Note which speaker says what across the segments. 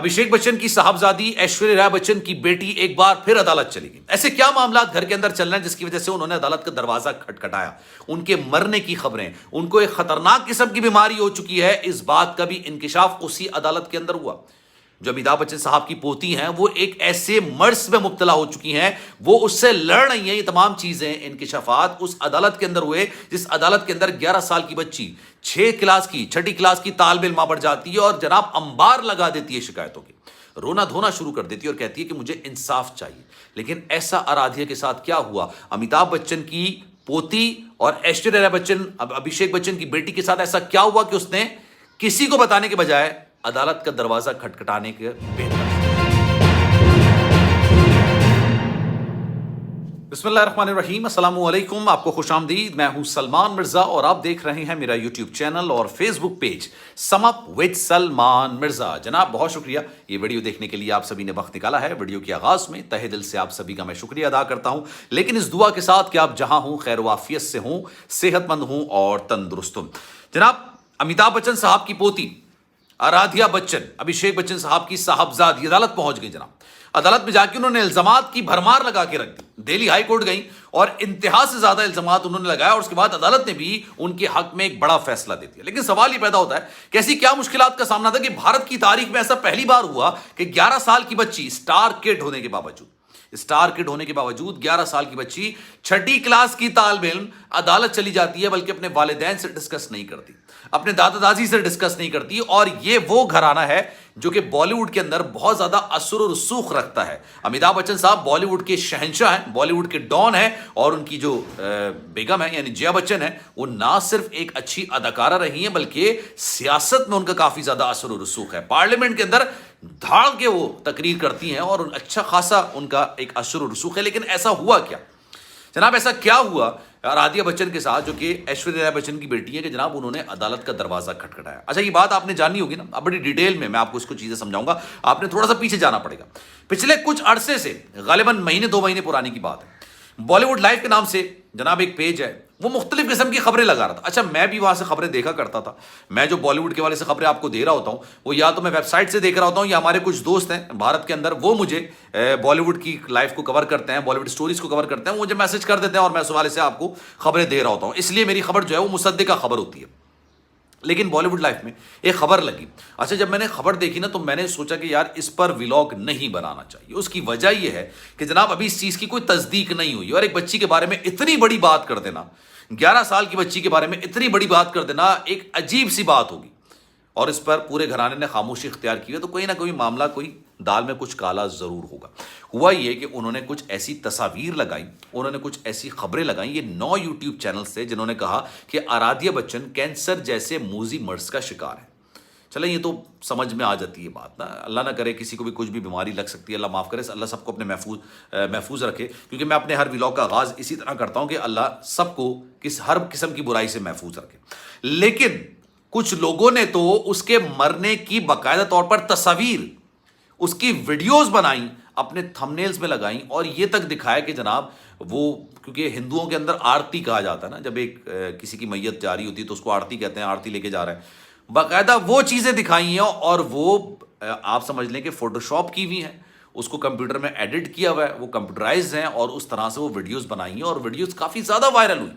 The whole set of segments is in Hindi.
Speaker 1: अभिषेक बच्चन की साहबजादी ऐश्वर्या राय बच्चन की बेटी एक बार फिर अदालत चली गई। ऐसे क्या मामला घर के अंदर चल रहे हैं जिसकी वजह से उन्होंने अदालत का दरवाजा खटखटाया? उनके मरने की खबरें, उनको एक खतरनाक किस्म की बीमारी हो चुकी है, इस बात का भी इंकिशाफ उसी अदालत के अंदर हुआ। जो अमिताभ बच्चन साहब की पोती हैं वो एक ऐसे मर्ज में मुब्तला हो चुकी हैं, वो उससे लड़ रही हैं। ये तमाम चीजें इंकिशाफात उस अदालत के अंदर हुए जिस अदालत के अंदर 11 साल की बच्ची 6ठी क्लास की तालिब इल्मा बढ़ जाती है और जनाब अंबार लगा देती है शिकायतों की, रोना धोना शुरू कर देती है और कहती है कि मुझे इंसाफ चाहिए। लेकिन ऐसा आराध्या के साथ क्या हुआ? अमिताभ बच्चन की पोती और ऐश्वर्या राय बच्चन, अभिषेक बच्चन की बेटी के साथ ऐसा क्या हुआ कि उसने किसी को बताने के बजाय अदालत का दरवाजा खटखटाने के बेहतर। बिस्मिल्लाहिर्रहमानिर्रहीम, अस्सलाम वालेकुम, आपको खुशामदीद। मैं हूं सलमान मिर्जा और आप देख रहे हैं मेरा यूट्यूब चैनल और Facebook page sum up with Salman Mirza. जनाब बहुत शुक्रिया ये वीडियो देखने के लिए, आप सभी ने वक्त निकाला है। वीडियो के आगाज में तहे दिल से आप सभी का मैं शुक्रिया अदा करता हूं, लेकिन इस दुआ के साथ कि आप जहां हूं खैर वाफियत से हूं, सेहतमंद हूं और तंदुरुस्त हूं। जनाब अमिताभ बच्चन साहब की पोती आराध्या बच्चन अभिषेक बच्चन साहब की साहबजादी अदालत पहुंच गई। जनाब अदालत में जाके उन्होंने इल्जामात की भरमार लगा के रख दी। दिल्ली हाई कोर्ट गई और इंतहा से ज्यादा इल्जामात उन्होंने लगाया और उसके बाद अदालत ने भी उनके हक में एक बड़ा फैसला दे दिया। लेकिन सवाल यह पैदा होता है कि ऐसी क्या मुश्किलात का सामना था कि भारत की तारीख में ऐसा पहली बार हुआ कि 11 साल की बच्ची, स्टार किड होने के बावजूद 11 साल की बच्ची 6ठी क्लास की तालिब इल्म अदालत चली जाती है, बल्कि अपने वालिदैन से डिस्कस नहीं करती, अपने दादा दादी से डिस्कस नहीं करती। और ये वो घराना है जो कि बॉलीवुड के अंदर बहुत ज्यादा असर और रसूख रखता है। अमिताभ बच्चन साहब बॉलीवुड के शहंशाह हैं, बॉलीवुड के डॉन हैं और उनकी जो बेगम है यानी जया बच्चन है, वो ना सिर्फ एक अच्छी अदाकारा रही हैं बल्कि सियासत में उनका काफी ज्यादा असर और रसूख है। पार्लियामेंट के अंदर धाड़ के वो तकरीर करती हैं और अच्छा खासा उनका एक असर और रसूख है। लेकिन ऐसा हुआ क्या जनाब, ऐसा क्या हुआ आराध्या बच्चन के साथ जो कि ऐश्वर्या राय बच्चन की बेटी है कि जनाब उन्होंने अदालत का दरवाजा खटखटाया? अच्छा ये बात आपने जाननी होगी ना, अब बड़ी डिटेल में मैं आपको इसको चीजें समझाऊंगा। आपने थोड़ा सा पीछे जाना पड़ेगा। पिछले कुछ अरसे से, गालिबन महीने 2 महीने पुरानी की बात है, बॉलीवुड लाइव के नाम से जनाब एक पेज है, वो मुख्तलिफ किस्म की खबरें लगा रहा था। अच्छा मैं भी वहां से खबरें देखा करता था। मैं जो बॉलीवुड के वाले से खबरें आपको दे रहा होता हूं वो या तो मैं वेबसाइट से देख रहा होता हूं या हमारे कुछ दोस्त हैं भारत के अंदर, वो मुझे बॉलीवुड की लाइफ को कवर करते हैं, बॉलीवुड स्टोरीज को कवर करते हैं, वो मुझे मैसेज कर देते हैं और मैं उस वाले से आपको खबरें दे रहा होता हूं। इसलिए मेरी खबर जो है वो मुसद्दिका खबर होती है। लेकिन बॉलीवुड लाइफ में एक खबर लगी। अच्छा जब मैंने खबर देखी ना तो मैंने सोचा कि यार इस पर व्लॉग नहीं बनाना चाहिए। उसकी वजह यह है कि जनाब अभी इस चीज की कोई तस्दीक नहीं हुई और एक बच्ची के बारे में इतनी बड़ी बात कर देना, 11 साल की बच्ची के बारे में इतनी बड़ी बात कर देना एक अजीब सी बात होगी और इस पर पूरे घराने ने खामोशी इख्तियार की है। तो कोई ना कोई मामला, कोई दाल में कुछ काला जरूर होगा। हुआ ये कि उन्होंने कुछ ऐसी तस्वीर लगाई, उन्होंने कुछ ऐसी खबरें लगाई, ये 9 यूट्यूब चैनल से, जिन्होंने कहा कि आराध्या बच्चन कैंसर जैसे मूजी मर्ज का शिकार है। चले ये तो समझ में आ जाती है बात ना, अल्लाह ना करे किसी को भी कुछ भी बीमारी लग सकती है, अल्लाह माफ़ करे, अल्लाह सबको अपने महफूज रखे। क्योंकि मैं अपने हर व्लॉग का आगाज़ इसी तरह करता हूँ कि अल्लाह सबको हर किस्म की बुराई से महफूज रखे। लेकिन कुछ लोगों ने तो उसके मरने की बाकायदा तौर पर तस्वीर, उसकी वीडियोस बनाई, अपने थंबनेल्स में लगाई और ये तक दिखाया कि जनाब वो, क्योंकि हिंदुओं के अंदर आरती कहा जाता है ना, जब एक किसी की मैयत जा रही होती है तो उसको आरती कहते हैं, आरती लेके जा रहे हैं, बाकायदा वो चीज़ें दिखाई हैं और वो आप समझ लें कि फोटोशॉप की हुई हैं, उसको कंप्यूटर में एडिट किया हुआ है, वो कंप्यूटराइज हैं और उस तरह से वो वीडियोज़ बनाई हैं और वीडियोज़ काफ़ी ज़्यादा वायरल हुई।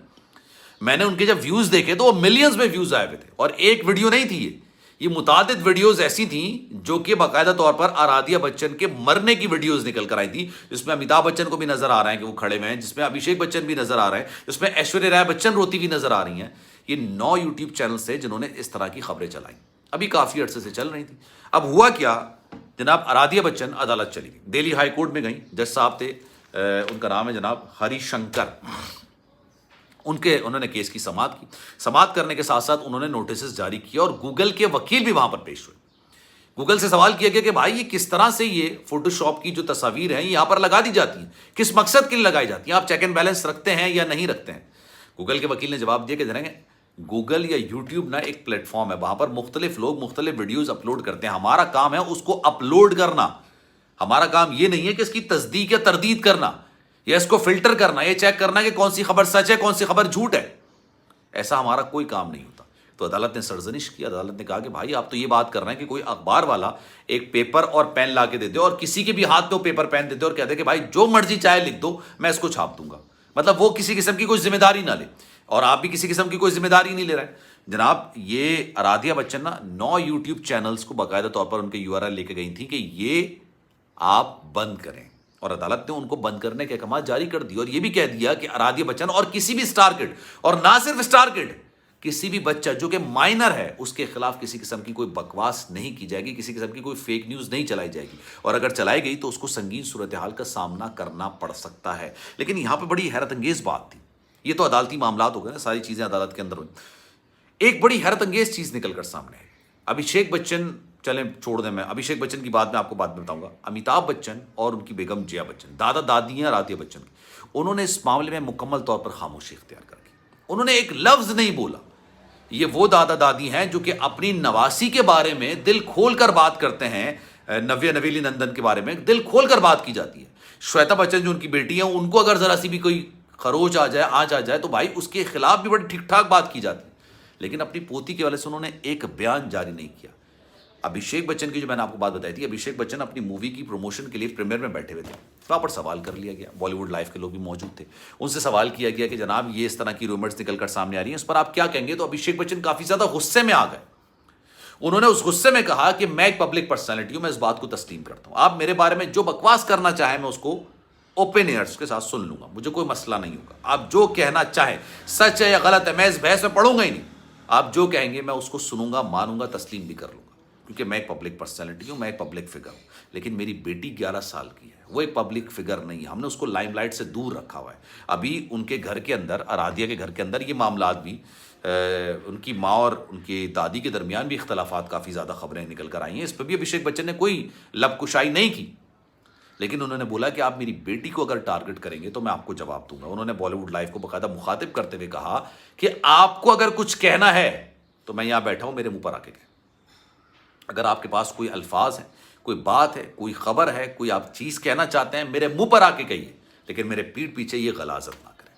Speaker 1: मैंने उनके जब व्यूज़ देखे तो वो मिलियंस में व्यूज़ आए हुए थे और एक वीडियो नहीं थी ये मुतादिद वीडियोस ऐसी थी जो कि बाकायदा तौर पर आराध्या बच्चन के मरने की वीडियोस निकल कर आई थी, जिसमें अमिताभ बच्चन को भी नजर आ रहा है कि वो खड़े हुए हैं, जिसमें अभिषेक बच्चन भी नजर आ रहे हैं, जिसमें ऐश्वर्या राय बच्चन रोती हुई नजर आ रही हैं। ये 9 यूट्यूब चैनल से जिन्होंने इस तरह की खबरें चलाई, अभी काफी अरसे से चल रही थी। अब हुआ क्या जनाब, आराध्या बच्चन अदालत चली गई, दिल्ली हाई कोर्ट में गई। जज साहब थे, उनका नाम है जनाब हरिशंकर, उन्होंने केस की समाअत करने के साथ साथ उन्होंने नोटिस जारी किए और गूगल के वकील भी वहां पर पेश हुए। गूगल से सवाल किया गया कि भाई ये किस तरह से ये फोटोशॉप की जो तस्वीर है यहां पर लगा दी जाती है, किस मकसद के लिए लगाई जाती है, आप चेक एंड बैलेंस रखते हैं या नहीं रखते हैं? गूगल के वकील ने जवाब दिया कि जनाब गूगल या यूट्यूब ना एक प्लेटफॉर्म है, वहां पर मुख्तलिफ लोग मुख्तलिफ वीडियोज अपलोड करते हैं, हमारा काम है उसको अपलोड करना, हमारा काम ये नहीं है कि इसकी तस्दीक या तरदीद करना या इसको फिल्टर करना, ये चेक करना कि कौन सी खबर सच है कौन सी खबर झूठ है। ऐसा हमारा कोई काम नहीं होता। तो अदालत ने सरजनिश की। अदालत ने कहा कि भाई आप तो ये बात कर रहे हैं कि कोई अखबार वाला एक पेपर और पेन ला के देते और किसी के भी हाथ में वो पेपर पेन देते और कहते कि भाई जो मर्जी चाहे लिख दो, मैं इसको छाप दूंगा। मतलब वो किसी किस्म की कोई जिम्मेदारी ना ले, और आप भी किसी किस्म की कोई जिम्मेदारी नहीं ले रहे हैं। जनाब, ये आराध्या बच्चन ना 9 यूट्यूब चैनल्स को बाकायदा तौर पर उनके यूआरएल लेके गई थी कि ये आप बंद करें, और अदालत ने उनको बंद करने के अहकाम जारी कर दिए और ये भी कह दिया कि आराध्या बच्चन और किसी भी स्टार किड, और ना सिर्फ स्टार किड, किसी भी बच्चा जो कि माइनर है उसके खिलाफ किसी किस्म की कोई बकवास नहीं की जाएगी, किसी किस्म की कोई फेक न्यूज नहीं चलाई जाएगी, और अगर चलाई गई तो उसको संगीन सूरत हाल का सामना करना पड़ सकता है। लेकिन यहां पर बड़ी हैरत अंगेज बात थी, ये तो अदालती मामलात हो गए ना, सारी चीजें अदालत के अंदर हुई। एक बड़ी हैरत अंगेज चीज निकलकर सामने है। अभिषेक बच्चन, चलें छोड़ दें, मैं अभिषेक बच्चन की बात में आपको बाद में बताऊंगा। अमिताभ बच्चन और उनकी बेगम जया बच्चन, दादा दादी हैं आराध्या बच्चन की, उन्होंने इस मामले में मुकम्मल तौर पर खामोशी इख्तियार कर की। उन्होंने एक लफ्ज नहीं बोला। ये वो दादा दादी हैं जो कि अपनी नवासी के बारे में दिल खोल कर बात करते हैं। नवेली नंदन के बारे में दिल खोल कर बात की जाती है। श्वेता बच्चन जो उनकी बेटी है, उनको अगर जरा सी भी कोई खरोच आ जाए, आँच आ जाए, तो भाई उसके खिलाफ भी बड़ी ठीक ठाक बात की जाती है। लेकिन अपनी पोती के वाले से उन्होंने एक बयान जारी नहीं किया। अभिषेक बच्चन की जो मैंने आपको बात बताई थी, अभिषेक बच्चन अपनी मूवी की प्रमोशन के लिए प्रीमियर में बैठे हुए थे, वहाँ पर सवाल कर लिया गया। बॉलीवुड लाइव के लोग भी मौजूद थे, उनसे सवाल किया गया कि जनाब ये इस तरह की रूमर्स निकलकर सामने आ रही हैं, उस पर आप क्या कहेंगे। तो अभिषेक बच्चन काफी ज्यादा गुस्से में आ गए। उन्होंने उस गुस्से में कहा कि मैं एक पब्लिक पर्सनैलिटी हूं, मैं इस बात को तस्लीम करता हूं, आप मेरे बारे में जो बकवास करना चाहें मैं उसको ओपन एयर्स के साथ सुन लूंगा, मुझे कोई मसला नहीं होगा। आप जो कहना चाहें, सच है या गलत है, मैं इस बहस में पढ़ूंगा ही नहीं। आप जो कहेंगे मैं उसको सुनूंगा, मानूंगा, तस्लीम भी कर लूंगा, क्योंकि मैं एक पब्लिक पर्सनैलिटी हूं, मैं एक पब्लिक फिगर हूं। लेकिन मेरी बेटी 11 साल की है, वो एक पब्लिक फिगर नहीं है, हमने उसको लाइमलाइट से दूर रखा हुआ है। अभी उनके घर के अंदर, आराध्या के घर के अंदर ये मामलात भी, उनकी माँ और उनकी दादी के दरमियान भी इख्तलाफात काफ़ी ज़्यादा खबरें निकल कर आई हैं। इस पर भी अभिषेक बच्चन ने कोई लबकुशाई नहीं की, लेकिन उन्होंने बोला कि आप मेरी बेटी को अगर टारगेट करेंगे तो मैं आपको जवाब दूंगा। उन्होंने बॉलीवुड लाइव को बाकायदा मुखातिब करते हुए कहा कि आपको अगर कुछ कहना है तो मैं यहां बैठा हूं, मेरे मुंह पर आके कहें। अगर आपके पास कोई अल्फाज है, कोई बात है, कोई खबर है, कोई आप चीज कहना चाहते हैं, मेरे मुंह पर आके कहिए, लेकिन मेरे पीठ पीछे ये गलाजत ना करें।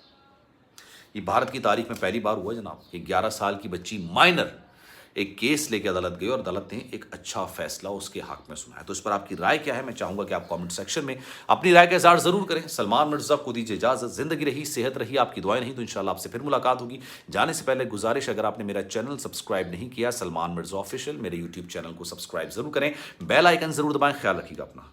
Speaker 1: ये भारत की तारीख में पहली बार हुआ जनाब, ये 11 साल की बच्ची माइनर एक केस लेके अदालत गई और अदालत ने एक अच्छा फैसला उसके हक में सुनाया। तो इस पर आपकी राय क्या है, मैं चाहूंगा कि आप कमेंट सेक्शन में अपनी राय का इज़हार जरूर करें। सलमान मिर्जा को दीजिए इजाजत। जिंदगी रही, सेहत रही, आपकी दुआएं नहीं तो इंशाल्लाह आपसे फिर मुलाकात होगी। जाने से पहले गुजारिश, अगर आपने मेरा चैनल सब्सक्राइब नहीं किया, सलमान मिर्जा ऑफिशियल, मेरे यूट्यूब चैनल को सब्सक्राइब जरूर करें, बेल आइकन जरूर दबाएं। ख्याल रखिएगा अपना।